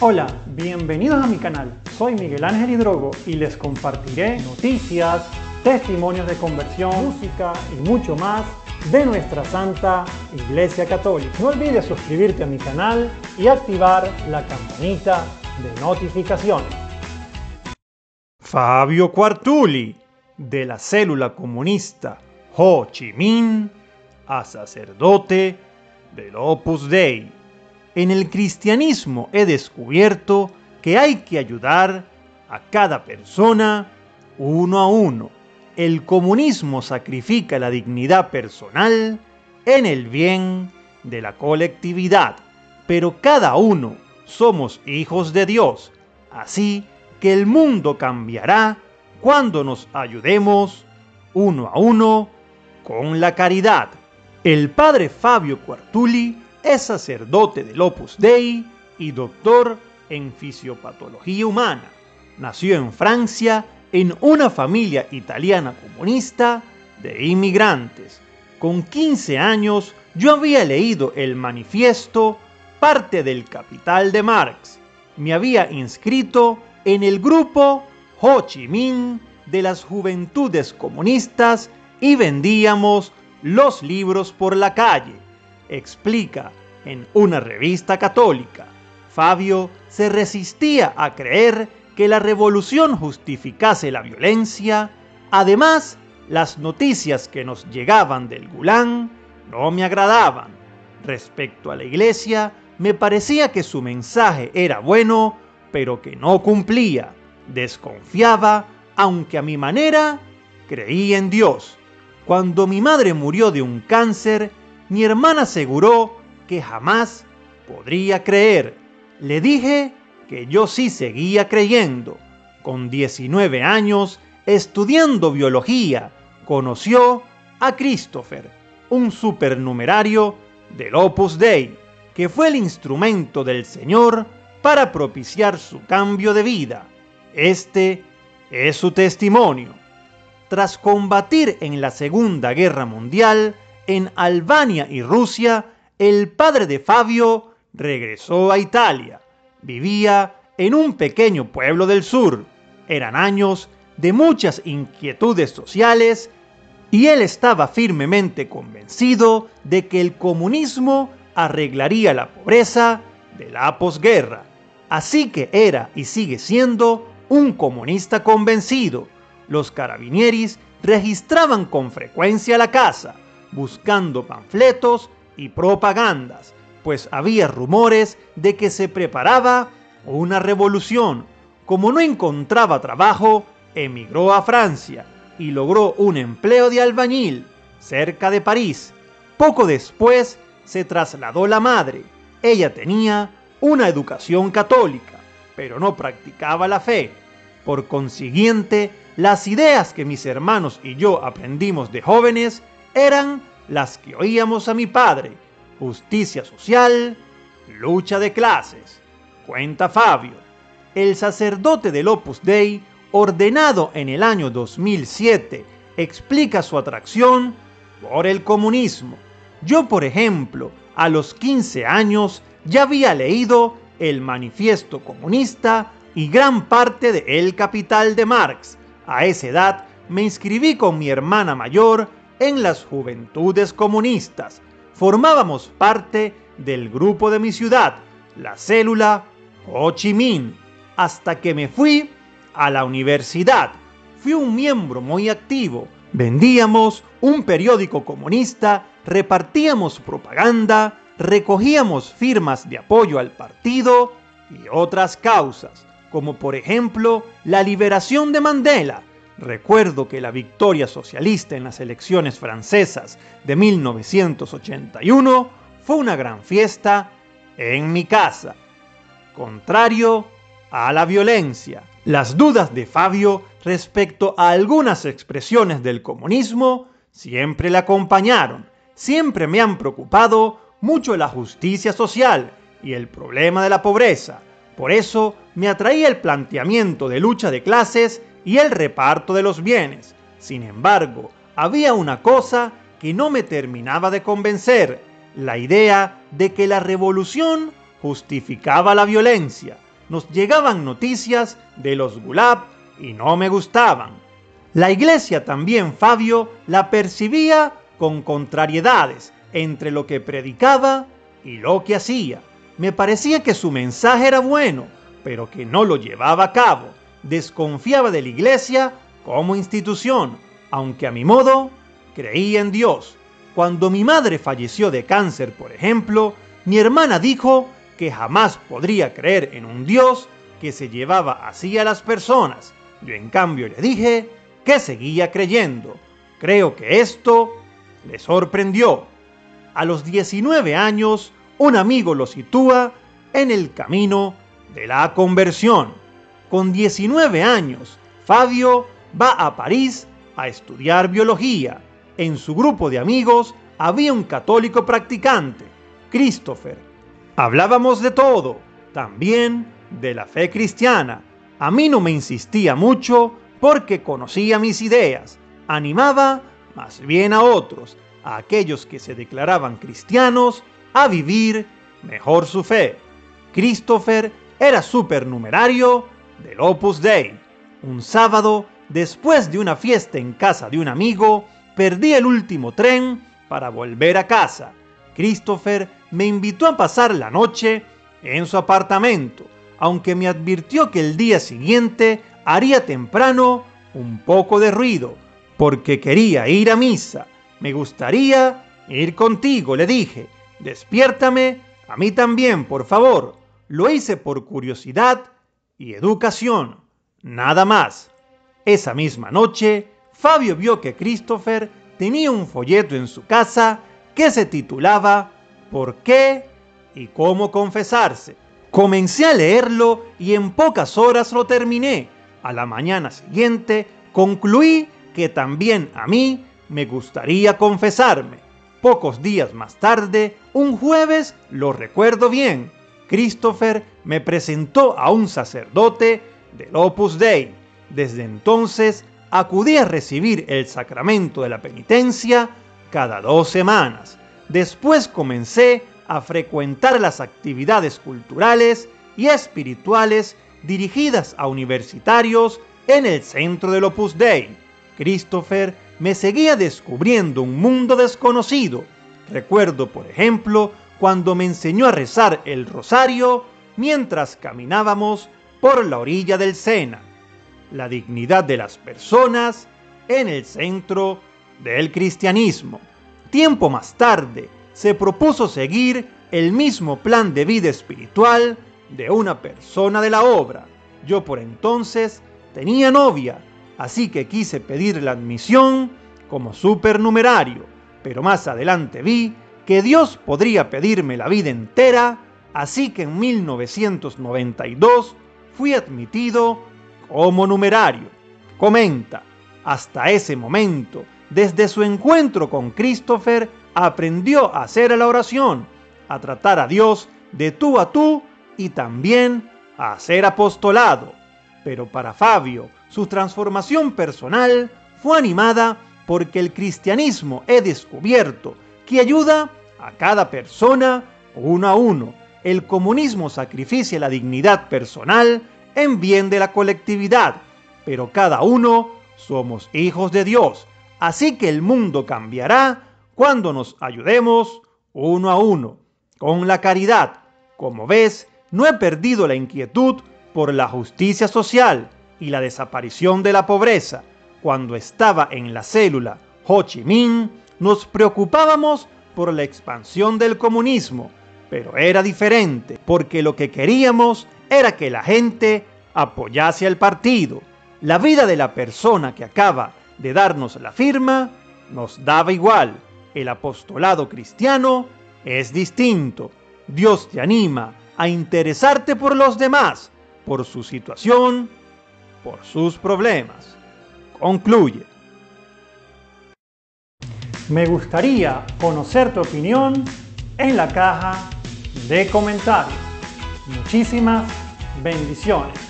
Hola, bienvenidos a mi canal. Soy Miguel Ángel Hidrogo y les compartiré noticias, testimonios de conversión, música y mucho más de nuestra Santa Iglesia Católica. No olvides suscribirte a mi canal y activar la campanita de notificaciones. Fabio Quartuli, de la célula comunista Ho Chi Minh a sacerdote del Opus Dei. En el cristianismo he descubierto que hay que ayudar a cada persona uno a uno. El comunismo sacrifica la dignidad personal en el bien de la colectividad, pero cada uno somos hijos de Dios, así que el mundo cambiará cuando nos ayudemos uno a uno con la caridad. El padre Fabio Quartuli es sacerdote del Opus Dei y doctor en fisiopatología humana. Nació en Francia en una familia italiana comunista de inmigrantes. Con 15 años yo había leído el manifiesto Parte del Capital de Marx. Me había inscrito en el grupo Ho Chi Minh de las Juventudes Comunistas y vendíamos los libros por la calle. Explica en una revista católica. Fabio se resistía a creer que la revolución justificase la violencia. Además, las noticias que nos llegaban del Gulag no me agradaban. Respecto a la iglesia, me parecía que su mensaje era bueno, pero que no cumplía. Desconfiaba, aunque a mi manera, creía en Dios. Cuando mi madre murió de un cáncer, mi hermana aseguró que jamás podría creer. Le dije que yo sí seguía creyendo. Con 19 años, estudiando biología, conoció a Christopher, un supernumerario del Opus Dei, que fue el instrumento del Señor para propiciar su cambio de vida. Este es su testimonio. Tras combatir en la Segunda Guerra Mundial, en Albania y Rusia, el padre de Fabio regresó a Italia. Vivía en un pequeño pueblo del sur. Eran años de muchas inquietudes sociales y él estaba firmemente convencido de que el comunismo arreglaría la pobreza de la posguerra. Así que era y sigue siendo un comunista convencido. Los carabinieris registraban con frecuencia la casa, buscando panfletos y propagandas, pues había rumores de que se preparaba una revolución. Como no encontraba trabajo, emigró a Francia y logró un empleo de albañil cerca de París. Poco después se trasladó la madre. Ella tenía una educación católica, pero no practicaba la fe. Por consiguiente, las ideas que mis hermanos y yo aprendimos de jóvenes eran las que oíamos a mi padre: justicia social, lucha de clases. Cuenta Fabio. El sacerdote del Opus Dei, ordenado en el año 2007, explica su atracción por el comunismo. Yo, por ejemplo, a los 15 años ya había leído el manifiesto comunista y gran parte de El Capital de Marx. A esa edad me inscribí con mi hermana mayor en las Juventudes Comunistas. Formábamos parte del grupo de mi ciudad, la célula Ho Chi Minh, hasta que me fui a la universidad. Fui un miembro muy activo. Vendíamos un periódico comunista, repartíamos propaganda, recogíamos firmas de apoyo al partido y otras causas, como por ejemplo la liberación de Mandela. Recuerdo que la victoria socialista en las elecciones francesas de 1981 fue una gran fiesta en mi casa. Contrario a la violencia. Las dudas de Fabio respecto a algunas expresiones del comunismo siempre le acompañaron. Siempre me han preocupado mucho la justicia social y el problema de la pobreza. Por eso me atraía el planteamiento de lucha de clases y el reparto de los bienes. Sin embargo, había una cosa que no me terminaba de convencer: la idea de que la revolución justificaba la violencia. nos llegaban noticias de los Gulab y no me gustaban. La iglesia también, Fabio, la percibía con contrariedades entre lo que predicaba y lo que hacía. Me parecía que su mensaje era bueno, pero que no lo llevaba a cabo. Desconfiaba de la iglesia como institución, aunque a mi modo creía en Dios. Cuando mi madre falleció de cáncer, por ejemplo, mi hermana dijo que jamás podría creer en un Dios que se llevaba así a las personas. Yo en cambio le dije que seguía creyendo. Creo que esto le sorprendió. A los 19 años, un amigo lo sitúa en el camino de la conversión. Con 19 años, Fabio va a París a estudiar biología. En su grupo de amigos había un católico practicante, Christopher. Hablábamos de todo, también de la fe cristiana. A mí no me insistía mucho porque conocía mis ideas. Animaba más bien a otros, a aquellos que se declaraban cristianos, a vivir mejor su fe. Christopher era supernumerario del Opus Dei. Un sábado, después de una fiesta en casa de un amigo, perdí el último tren para volver a casa. Christopher me invitó a pasar la noche en su apartamento, aunque me advirtió que el día siguiente haría temprano un poco de ruido, porque quería ir a misa. Me gustaría ir contigo, le dije. Despiértame a mí también, por favor. Lo hice por curiosidad y educación, nada más. Esa misma noche, Fabio vio que Christopher tenía un folleto en su casa que se titulaba ¿Por qué y cómo confesarse? Comencé a leerlo y en pocas horas lo terminé. A la mañana siguiente concluí que también a mí me gustaría confesarme. Pocos días más tarde, un jueves, lo recuerdo bien, Christopher me presentó a un sacerdote del Opus Dei. Desde entonces acudí a recibir el sacramento de la penitencia cada 2 semanas. Después comencé a frecuentar las actividades culturales y espirituales dirigidas a universitarios en el centro del Opus Dei. Christopher me seguía descubriendo un mundo desconocido. Recuerdo, por ejemplo, cuando me enseñó a rezar el rosario mientras caminábamos por la orilla del Sena. La dignidad de las personas en el centro del cristianismo. Tiempo más tarde, se propuso seguir el mismo plan de vida espiritual de una persona de la obra. Yo por entonces tenía novia, así que quise pedir la admisión como supernumerario, pero más adelante vi que Dios podría pedirme la vida entera, así que en 1992 fui admitido como numerario. Comenta, hasta ese momento, desde su encuentro con Christopher, aprendió a hacer la oración, a tratar a Dios de tú a tú y también a hacer apostolado. Pero para Fabio, su transformación personal fue animada porque el cristianismo he descubierto que ayuda a cada persona uno a uno. El comunismo sacrifica la dignidad personal en bien de la colectividad, pero cada uno somos hijos de Dios, así que el mundo cambiará cuando nos ayudemos uno a uno, con la caridad. Como ves, no he perdido la inquietud por la justicia social y la desaparición de la pobreza. Cuando estaba en la célula Ho Chi Minh, nos preocupábamos por la expansión del comunismo, pero era diferente, porque lo que queríamos era que la gente apoyase al partido. La vida de la persona que acaba de darnos la firma nos daba igual. El apostolado cristiano es distinto. Dios te anima a interesarte por los demás, por su situación, por sus problemas. Concluye. Me gustaría conocer tu opinión en la caja de comentarios. Muchísimas bendiciones.